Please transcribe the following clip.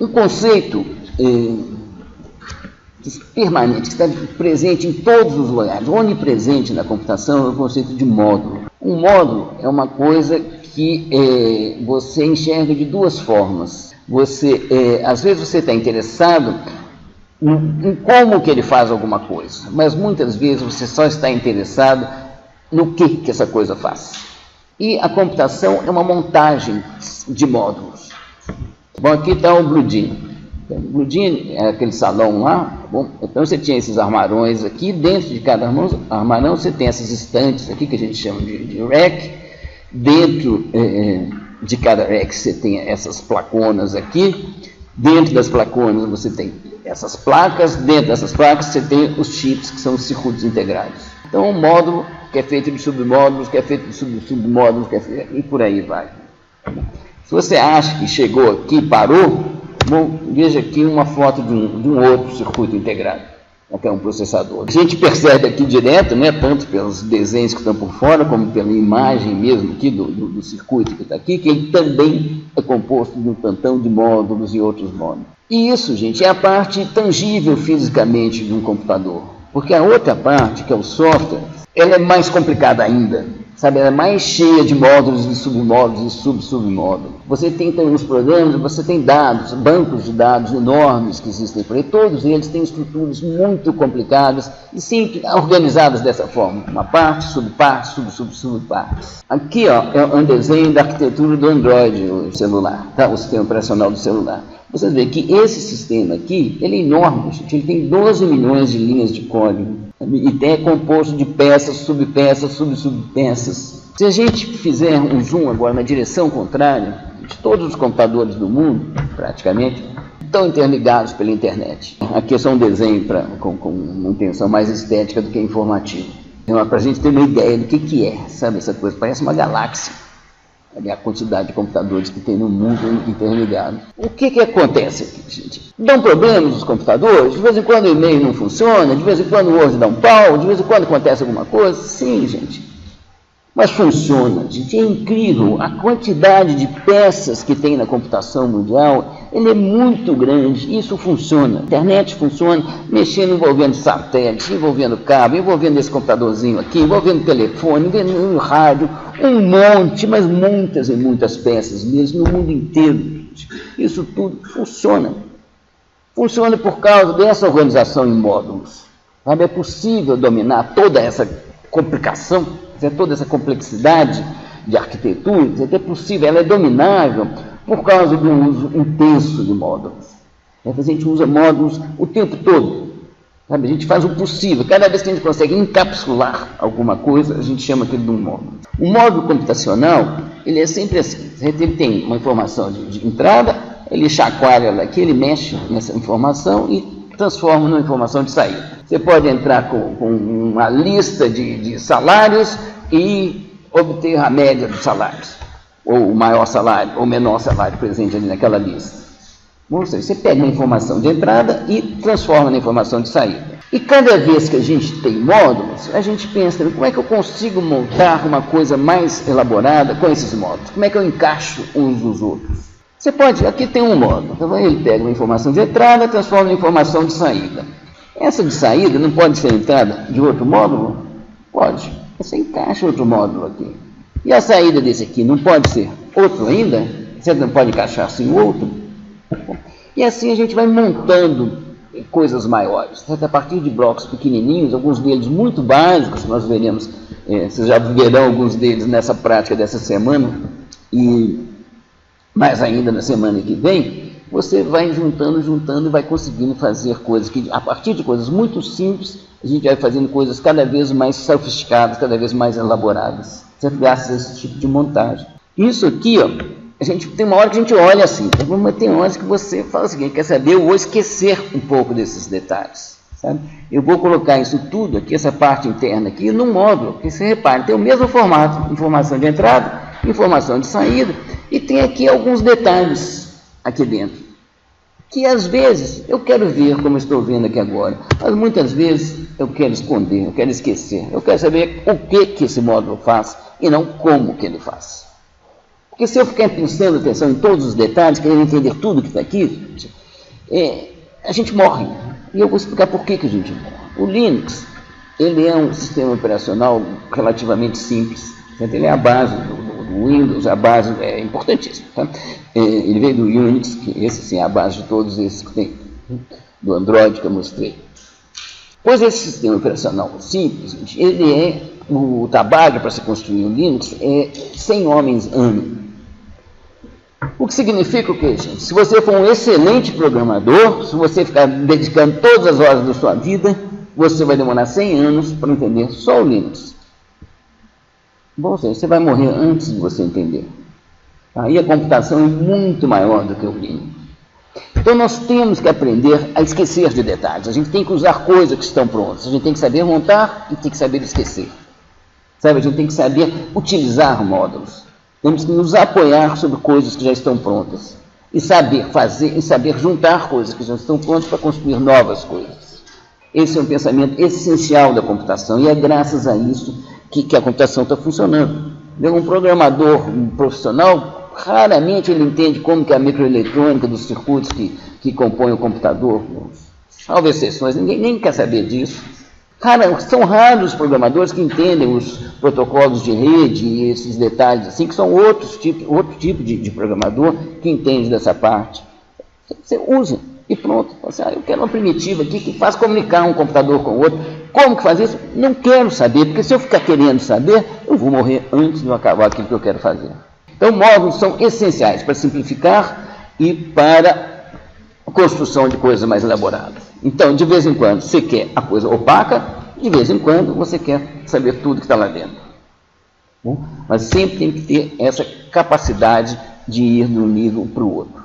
Um conceito permanente, que está presente em todos os lugares, onipresente na computação, é o conceito de módulo. Um módulo é uma coisa que você enxerga de duas formas. Às vezes você está interessado em como que ele faz alguma coisa, mas muitas vezes você só está interessado no que essa coisa faz. E a computação é uma montagem de módulos. Bom, aqui está o Blue-Gene. O Blue-Gene é aquele salão lá, tá bom? Então você tinha esses armarões aqui, dentro de cada armarão você tem essas estantes aqui, que a gente chama de rack. Dentro de cada rack você tem essas placonas aqui, dentro das placonas você tem essas placas, dentro dessas placas você tem os chips, que são os circuitos integrados. Então um módulo que é feito de submódulos, que é feito de submódulos, e por aí vai. Se você acha que chegou aqui e parou, bom, veja aqui uma foto de um outro circuito integrado, que é um processador. A gente percebe aqui direto, né, tanto pelos desenhos que estão por fora, como pela imagem mesmo aqui do circuito que está aqui, que ele também é composto de um tantão de módulos e outros módulos. E isso, gente, é a parte tangível fisicamente de um computador. Porque a outra parte, que é o software, ela é mais complicada ainda. Sabe, ela é mais cheia de módulos e submódulos e submódulos. Você tem também os programas, você tem dados, bancos de dados enormes que existem por aí. Todos eles têm estruturas muito complicadas e sempre organizadas dessa forma. Uma parte, subparte, subpartes. Aqui, ó, é um desenho da arquitetura do Android, o celular, tá? O sistema operacional do celular. Você vê que esse sistema aqui, ele é enorme, gente. Ele tem 12 milhões de linhas de código. E é composto de peças, subpeças, subpeças. Se a gente fizer um zoom agora na direção contrária, de todos os computadores do mundo, praticamente, estão interligados pela internet. Aqui é só um desenho com uma intenção mais estética do que informativa. Então, para a gente ter uma ideia do que é, sabe, essa coisa, parece uma galáxia. A quantidade de computadores que tem no mundo interligados. O que acontece aqui, gente? Dão problemas os computadores? De vez em quando o e-mail não funciona, de vez em quando o Word dá um pau, de vez em quando acontece alguma coisa? Sim, gente. Mas funciona, gente. É incrível. A quantidade de peças que tem na computação mundial, ele é muito grande. Isso funciona. A internet funciona, mexendo, envolvendo satélite, envolvendo cabo, envolvendo esse computadorzinho aqui, envolvendo telefone, envolvendo rádio, um monte, mas muitas e muitas peças mesmo, no mundo inteiro. Gente. Isso tudo funciona. Funciona por causa dessa organização em módulos. Sabe? É possível dominar toda essa complicação, toda essa complexidade de arquitetura, é possível, ela é dominável por causa do uso intenso de módulos. A gente usa módulos o tempo todo. Sabe? A gente faz o possível. Cada vez que a gente consegue encapsular alguma coisa, a gente chama aquilo de um módulo. O módulo computacional, ele é sempre assim. Ele tem uma informação de entrada, ele chacoalha ela aqui, ele mexe nessa informação e transforma numa informação de saída. Você pode entrar com uma lista de salários e obter a média dos salários, ou o maior salário, ou o menor salário presente ali naquela lista. Ou seja, você pega uma informação de entrada e transforma na informação de saída. E cada vez que a gente tem módulos, a gente pensa, como é que eu consigo montar uma coisa mais elaborada com esses módulos? Como é que eu encaixo uns dos outros? Você pode, aqui tem um módulo, então ele pega uma informação de entrada e transforma em informação de saída. Essa de saída não pode ser entrada de outro módulo? Pode. Você encaixa outro módulo aqui. E a saída desse aqui não pode ser outro ainda? Você não pode encaixar assim outro? E assim a gente vai montando coisas maiores. A partir de blocos pequenininhos, alguns deles muito básicos, nós veremos, vocês já verão alguns deles nessa prática dessa semana, e mais ainda na semana que vem, você vai juntando e vai conseguindo fazer coisas que, a partir de coisas muito simples, a gente vai fazendo coisas cada vez mais sofisticadas, cada vez mais elaboradas, graças a esse tipo de montagem. Isso aqui, ó, a gente tem uma hora que a gente olha assim, mas tem horas que você fala o seguinte, quer saber, eu vou esquecer um pouco desses detalhes, sabe? Eu vou colocar isso tudo aqui, essa parte interna aqui, num módulo, que você repare, tem o mesmo formato, informação de entrada, informação de saída, e tem aqui alguns detalhes aqui dentro, que às vezes eu quero ver como estou vendo aqui agora, mas muitas vezes eu quero esconder, eu quero esquecer, eu quero saber o que esse módulo faz e não como que ele faz. Porque se eu ficar prestando atenção em todos os detalhes, querendo entender tudo que está aqui, a gente morre. E eu vou explicar por que a gente morre. O Linux, ele é um sistema operacional relativamente simples. Ele é a base do Windows, a base é importantíssima. Tá? Ele veio do Unix, que esse sim é a base de todos esses que tem, do Android que eu mostrei. Pois esse sistema operacional simples, ele é, o trabalho para se construir um Linux é 100 homens ano. O que significa o quê, gente? Se você for um excelente programador, se você ficar dedicando todas as horas da sua vida, você vai demorar 100 anos para entender só o Linux. Bom, você vai morrer antes de você entender. Aí a computação é muito maior do que o Linux. Então nós temos que aprender a esquecer de detalhes. A gente tem que usar coisas que estão prontas. A gente tem que saber montar e tem que saber esquecer. Sabe, a gente tem que saber utilizar módulos. Temos que nos apoiar sobre coisas que já estão prontas. E saber fazer, e saber juntar coisas que já estão prontas para construir novas coisas. Esse é um pensamento essencial da computação e é graças a isso que a computação está funcionando. Um programador profissional, raramente ele entende como que é a microeletrônica dos circuitos que compõem o computador. Salvo exceções, ninguém nem quer saber disso. São raros os programadores que entendem os protocolos de rede e esses detalhes assim, que são outro tipo de programador que entende dessa parte. Você usa e pronto. Você, eu quero uma primitiva aqui que faz comunicar um computador com o outro. Como que faz isso? Não quero saber, porque se eu ficar querendo saber, eu vou morrer antes de eu acabar aquilo que eu quero fazer. Então, módulos são essenciais para simplificar e para a construção de coisas mais elaboradas. Então, de vez em quando, você quer a coisa opaca, de vez em quando, você quer saber tudo que está lá dentro. Bom, mas sempre tem que ter essa capacidade de ir de um nível para o outro.